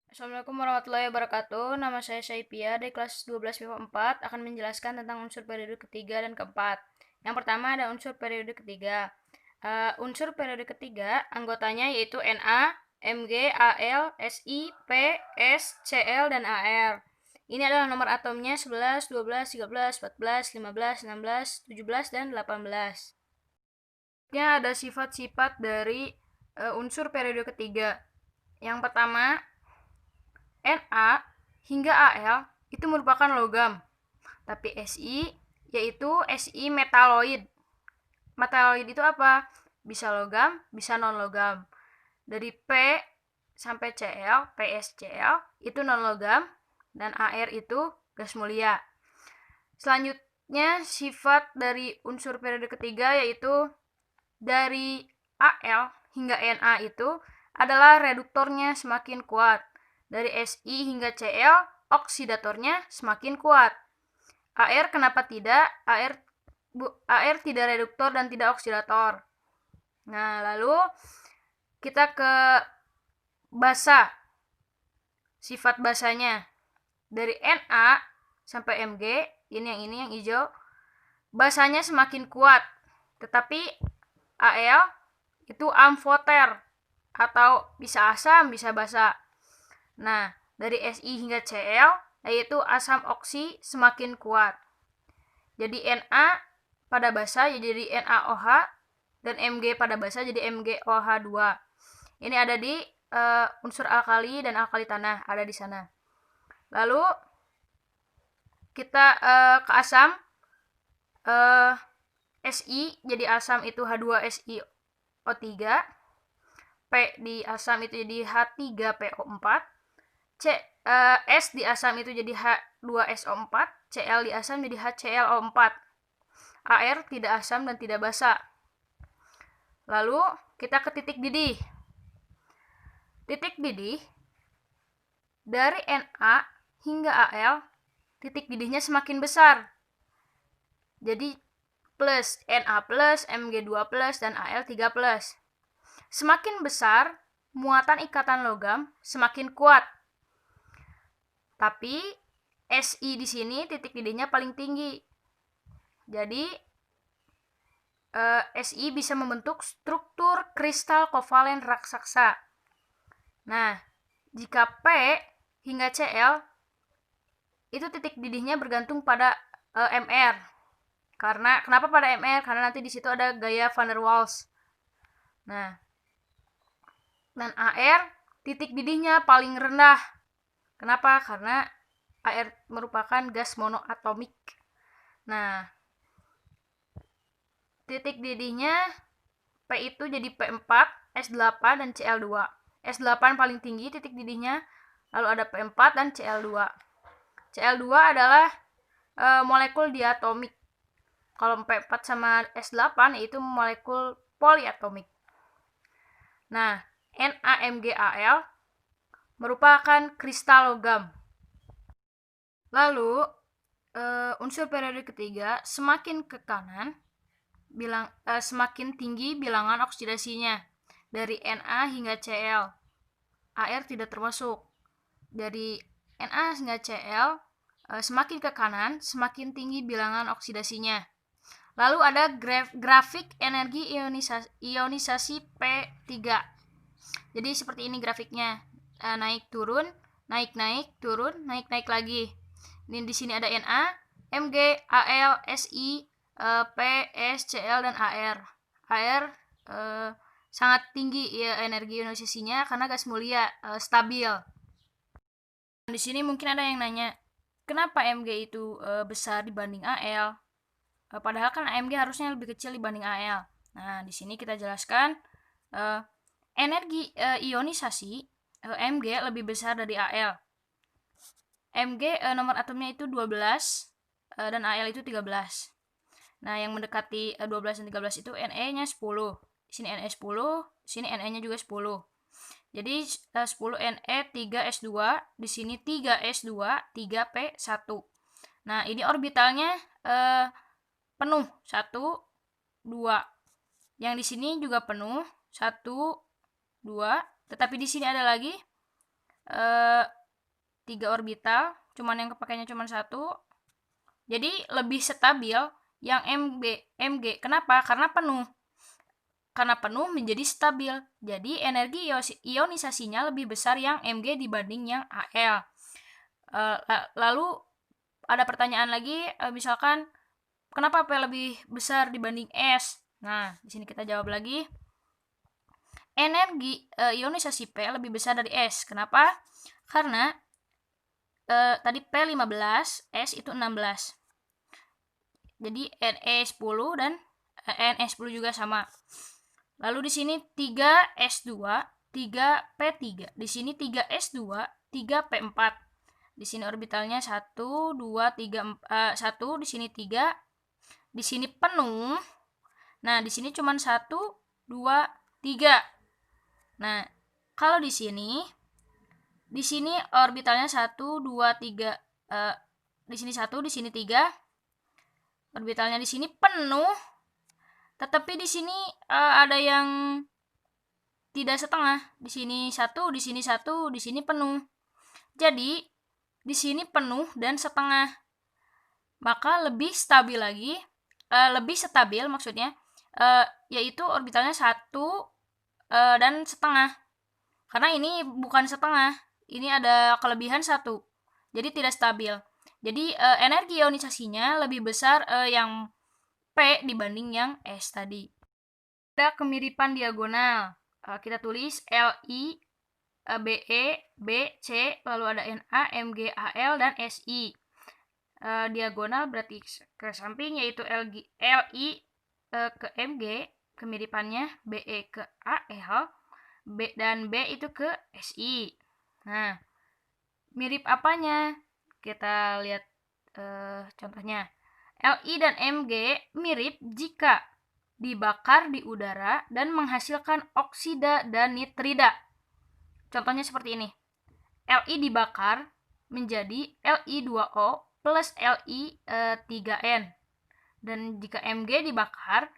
Assalamualaikum warahmatullahi wabarakatuh. Nama saya Syaipia dari kelas 12 MIPA 4 akan menjelaskan tentang unsur periode ketiga dan keempat. Yang pertama ada unsur periode ketiga. Unsur periode ketiga anggotanya yaitu Na, Mg, Al, Si, P, S, Cl, dan Ar. Ini adalah nomor atomnya 11, 12, 13, 14, 15, 16, 17, dan 18. Ini ada sifat-sifat dari unsur periode ketiga. Yang pertama, Na hingga Al itu merupakan logam, tapi Si yaitu Si metaloid. Metaloid itu apa? Bisa logam, bisa non logam. Dari P sampai Cl, PsCl itu non logam dan Ar itu gas mulia. Selanjutnya sifat dari unsur periode ketiga yaitu dari Al hingga Na itu adalah reduktornya semakin kuat. Dari Si hingga Cl, oksidatornya semakin kuat. Ar kenapa tidak? Ar tidak reduktor dan tidak oksidator. Nah, lalu kita ke basa. Sifat basanya. Dari Na sampai Mg, ini yang hijau, basanya semakin kuat. Tetapi Al itu amfoter atau bisa asam, bisa basa. Nah, dari Si hingga Cl yaitu asam oksi semakin kuat. Jadi Na pada basa jadi NaOH dan Mg pada basa jadi MgOH2. Ini ada di unsur alkali dan alkali tanah, ada di sana. Lalu kita ke asam. Si jadi asam itu H2SiO3. P di asam itu jadi H3PO4. S di asam itu jadi H2SO4, Cl di asam jadi HClO4. Ar tidak asam dan tidak basa. Lalu kita ke titik didih. Titik didih dari Na hingga Al, titik didihnya semakin besar. Jadi plus Na plus, Mg2 plus, dan Al3 plus. Semakin besar, muatan ikatan logam semakin kuat. Tapi Si di sini titik didihnya paling tinggi. Jadi Si bisa membentuk struktur kristal kovalen raksasa. Nah, jika P hingga Cl itu titik didihnya bergantung pada Mr. Kenapa pada Mr? Karena nanti di situ ada gaya van der Waals. Nah, dan Ar titik didihnya paling rendah. Kenapa? Karena Ar merupakan gas monoatomik. Nah, titik didihnya P itu jadi P4, S8, dan Cl2. S8 paling tinggi titik didihnya, lalu ada P4 dan Cl2. Cl2 adalah molekul diatomik. Kalau P4 sama S8 yaitu molekul poliatomik. Nah, NaMgAl merupakan kristal logam. Lalu unsur periode ketiga semakin ke kanan semakin tinggi bilangan oksidasinya dari Na hingga Cl. Ar tidak termasuk. Dari Na hingga Cl semakin ke kanan semakin tinggi bilangan oksidasinya. Lalu ada grafik energi ionisasi P3. Jadi seperti ini grafiknya. Naik turun, naik turun, naik lagi. Ini di sini ada Na, Mg, Al, Si, P, S, Cl, dan Ar. Ar sangat tinggi ya energi ionisasinya karena gas mulia, stabil. Di sini mungkin ada yang nanya, kenapa Mg itu besar dibanding Al? Padahal kan Mg harusnya lebih kecil dibanding Al. Nah, di sini kita jelaskan energi ionisasi Mg lebih besar dari Al. Mg nomor atomnya itu 12 dan Al itu 13. Nah, yang mendekati 12 dan 13 itu Na-nya 10. Di sini Na 10, di sini Na-nya juga 10. Jadi 10 Na 3S2, di sini 3S2, 3P1. Nah, ini orbitalnya penuh 1 2. Yang di sini juga penuh 1 2, tetapi di sini ada lagi 3 orbital, cuman yang kepakainya cuman 1. Jadi lebih stabil yang Mg. Kenapa? Karena penuh menjadi stabil. Jadi energi ionisasinya lebih besar yang Mg dibanding yang Al. Lalu ada pertanyaan lagi, misalkan kenapa P lebih besar dibanding S? Nah, di sini kita jawab lagi. Energi ionisasi P lebih besar dari S. Kenapa? Karena tadi P 15, S itu 16. Jadi Ne10 dan Ne10 juga sama. Lalu di sini 3S2, 3P3. Di sini 3S2, 3P4. Di sini orbitalnya 1, 2, 3, 1, di sini 3. Di sini penuh. Nah, di sini cuma 1, 2, 3. Nah, kalau di sini orbitalnya 1, 2, 3. Di sini 1, di sini 3. Orbitalnya di sini penuh. Tetapi di sini ada yang tidak setengah. Di sini 1, di sini 1, di sini penuh. Jadi, di sini penuh dan setengah. Maka lebih stabil lagi, lebih stabil maksudnya, yaitu orbitalnya 1 dan setengah. Karena ini bukan setengah, ini ada kelebihan 1. Jadi tidak stabil. Jadi energi ionisasinya lebih besar yang P dibanding yang S tadi. Ada kemiripan diagonal. Kita tulis Li, Be, Bc, lalu ada Na, Mg, Al, dan Si. Diagonal berarti ke samping, yaitu Li ke Mg, kemiripannya Be ke Al, dan B itu ke Si. Nah, mirip apanya? Kita lihat contohnya. Li dan Mg mirip jika dibakar di udara dan menghasilkan oksida dan nitrida. Contohnya seperti ini. Li dibakar menjadi Li2O plus Li3N. Dan jika Mg dibakar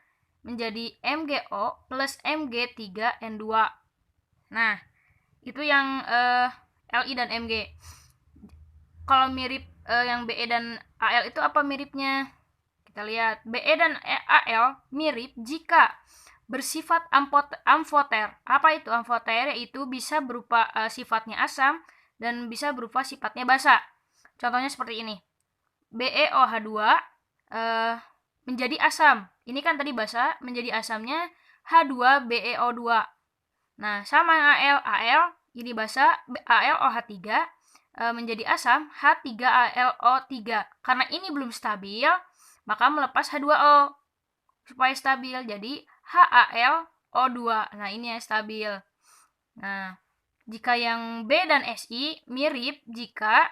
menjadi MgO plus Mg3N2. Nah, itu yang Li dan Mg. Kalau mirip yang Be dan Al itu apa miripnya? Kita lihat, Be dan Al mirip jika bersifat amfoter. Apa itu amfoter? Yaitu bisa berupa sifatnya asam dan bisa berupa sifatnya basa. Contohnya seperti ini. BeOH2 menjadi asam. Ini kan tadi basa, menjadi asamnya H2BeO2. Nah, sama yang Al ini basa, AlOH3 menjadi asam H3AlO3. Karena ini belum stabil, maka melepas H2O supaya stabil. Jadi HAlO2. Nah, ini yang stabil. Nah, jika yang B dan Si mirip jika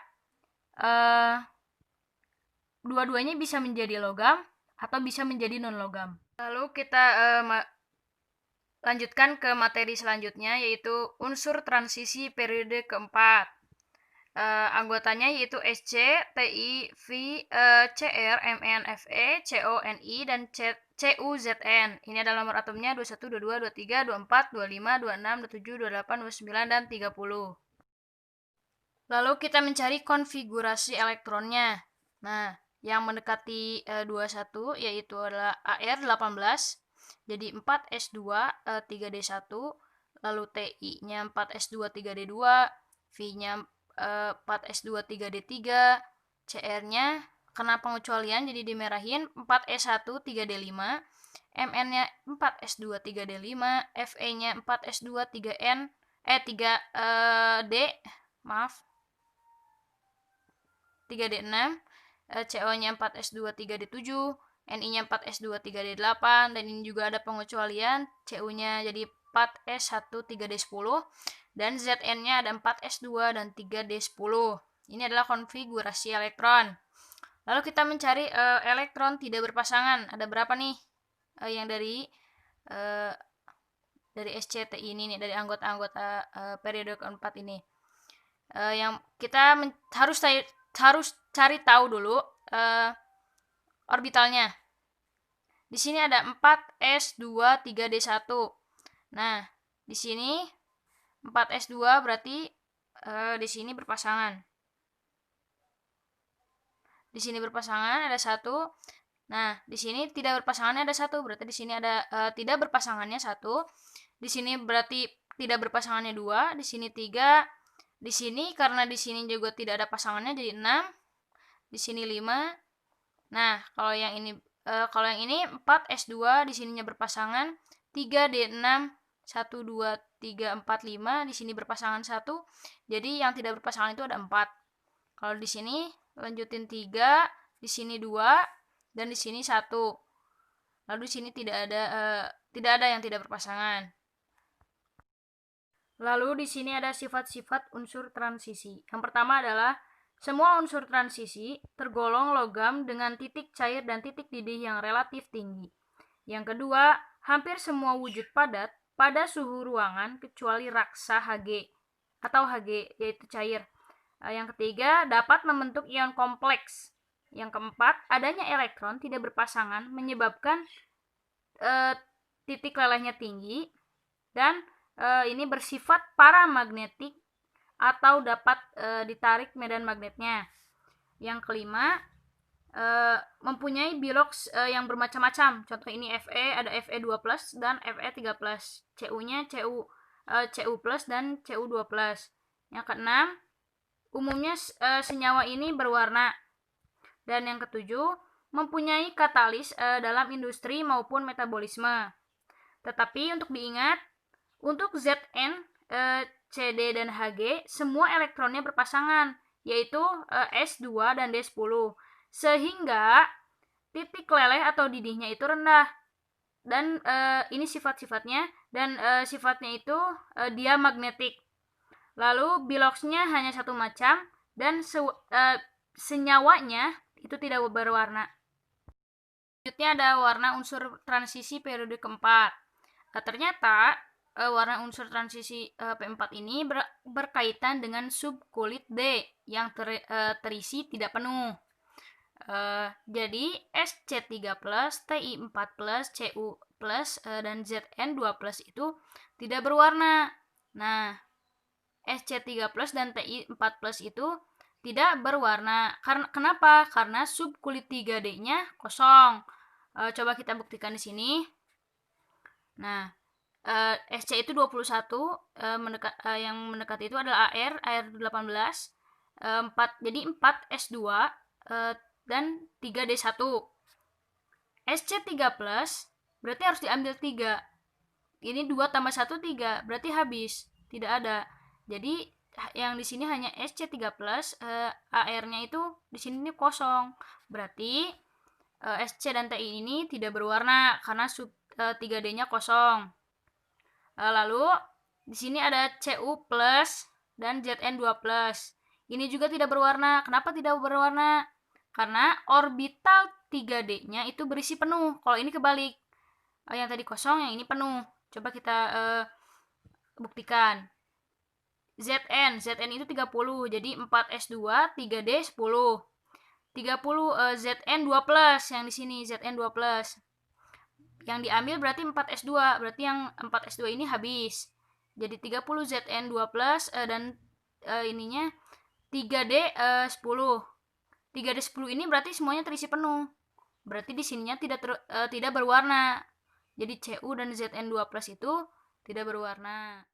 dua-duanya bisa menjadi logam atau bisa menjadi non-logam. Lalu kita lanjutkan ke materi selanjutnya, yaitu unsur transisi periode keempat. Anggotanya yaitu Sc, Ti, V, Cr, Mn, Fe, Co, Ni, dan Cu, Zn. Ini adalah nomor atomnya 21, 22, 23, 24, 25, 26, 27, 28, 29, dan 30. Lalu kita mencari konfigurasi elektronnya. Nah, yang mendekati 21 yaitu adalah Ar18, jadi 4s2 3d1, lalu Ti-nya 4s2 3d2, V-nya 4s2 3d3, Cr-nya kena pengecualian jadi dimerahin 4s1 3d5, Mn-nya 4s2 3d5, Fe-nya 4s2 3n 3d, maaf, 3d6, CO-nya 4s2 3d7, Ni-nya 4s2 3d8, dan ini juga ada pengecualian, Cu-nya jadi 4s1 3d10, dan Zn-nya ada 4s2 dan 3d10. Ini adalah konfigurasi elektron. Lalu kita mencari elektron tidak berpasangan. Ada berapa nih yang dari SCT ini nih, dari anggota-anggota periode keempat ini. Yang kita harus cari tahu dulu orbitalnya. Di sini ada 4s2 3d1. Nah, di sini 4s2 berarti di sini berpasangan. Di sini berpasangan ada 1. Nah, di sini tidak berpasangannya ada 1. Berarti di sini ada tidak berpasangannya 1. Di sini berarti tidak berpasangannya 2. Di sini 3. Di sini karena di sini juga tidak ada pasangannya jadi 6. Di sini 5. Nah, kalau yang ini 4 S2 di sininya berpasangan 3 D6 1 2 3 4 5 di sini berpasangan 1. Jadi yang tidak berpasangan itu ada 4. Kalau di sini lanjutin 3, di sini 2 dan di sini 1. Lalu di sini tidak ada yang tidak berpasangan. Lalu di sini ada sifat-sifat unsur transisi. Yang pertama adalah semua unsur transisi tergolong logam dengan titik cair dan titik didih yang relatif tinggi. Yang kedua, hampir semua wujud padat pada suhu ruangan kecuali raksa Hg atau Hg yaitu cair. Yang ketiga, dapat membentuk ion kompleks. Yang keempat, adanya elektron tidak berpasangan menyebabkan titik lelehnya tinggi dan ini bersifat paramagnetik atau dapat ditarik medan magnetnya. Yang kelima, mempunyai bilox yang bermacam-macam. Contoh ini Fe, ada Fe2+ dan Fe3+. Cu-nya Cu+ dan Cu2+. Yang keenam, umumnya senyawa ini berwarna. Dan yang ketujuh, mempunyai katalis dalam industri maupun metabolisme. Tetapi untuk diingat, untuk Zn, Cd dan Hg, semua elektronnya berpasangan, yaitu S2 dan D10. Sehingga titik leleh atau didihnya itu rendah. Dan ini sifat-sifatnya, dan sifatnya itu diamagnetik. Lalu biloxnya hanya satu macam dan senyawanya itu tidak berwarna. Selanjutnya ada warna unsur transisi periode keempat. Ternyata warna unsur transisi P4 ini berkaitan dengan subkulit D yang terisi tidak penuh. Jadi Sc3+, Ti4+, Cu+, dan Zn2+ itu tidak berwarna. Nah, Sc3+ dan Ti4+ itu tidak berwarna. Kenapa? Karena subkulit 3D-nya kosong. Coba kita buktikan di sini. Nah, Sc itu 21, yang mendekat itu adalah Ar18, 4, jadi 4 S2 dan 3 D1. Sc3+, berarti harus diambil 3. Ini 2 tambah 1 3, berarti habis, tidak ada. Jadi yang di sini hanya Sc3+, Ar-nya itu di sini kosong. Berarti Sc dan Ti ini tidak berwarna karena sub 3D-nya kosong. Lalu di sini ada Cu+ dan Zn2+. Ini juga tidak berwarna. Kenapa tidak berwarna? Karena orbital 3D-nya itu berisi penuh. Kalau ini kebalik. Yang tadi kosong, yang ini penuh. Coba kita buktikan. Zn itu 30. Jadi 4S2, 3D 10. 30 Zn2+ yang di sini Zn2+. Yang diambil berarti 4S2, berarti yang 4S2 ini habis. Jadi 30 Zn2+, dan ininya 3D 10. 3D10 ini berarti semuanya terisi penuh. Berarti di sininya tidak berwarna. Jadi Cu dan Zn2+ itu tidak berwarna.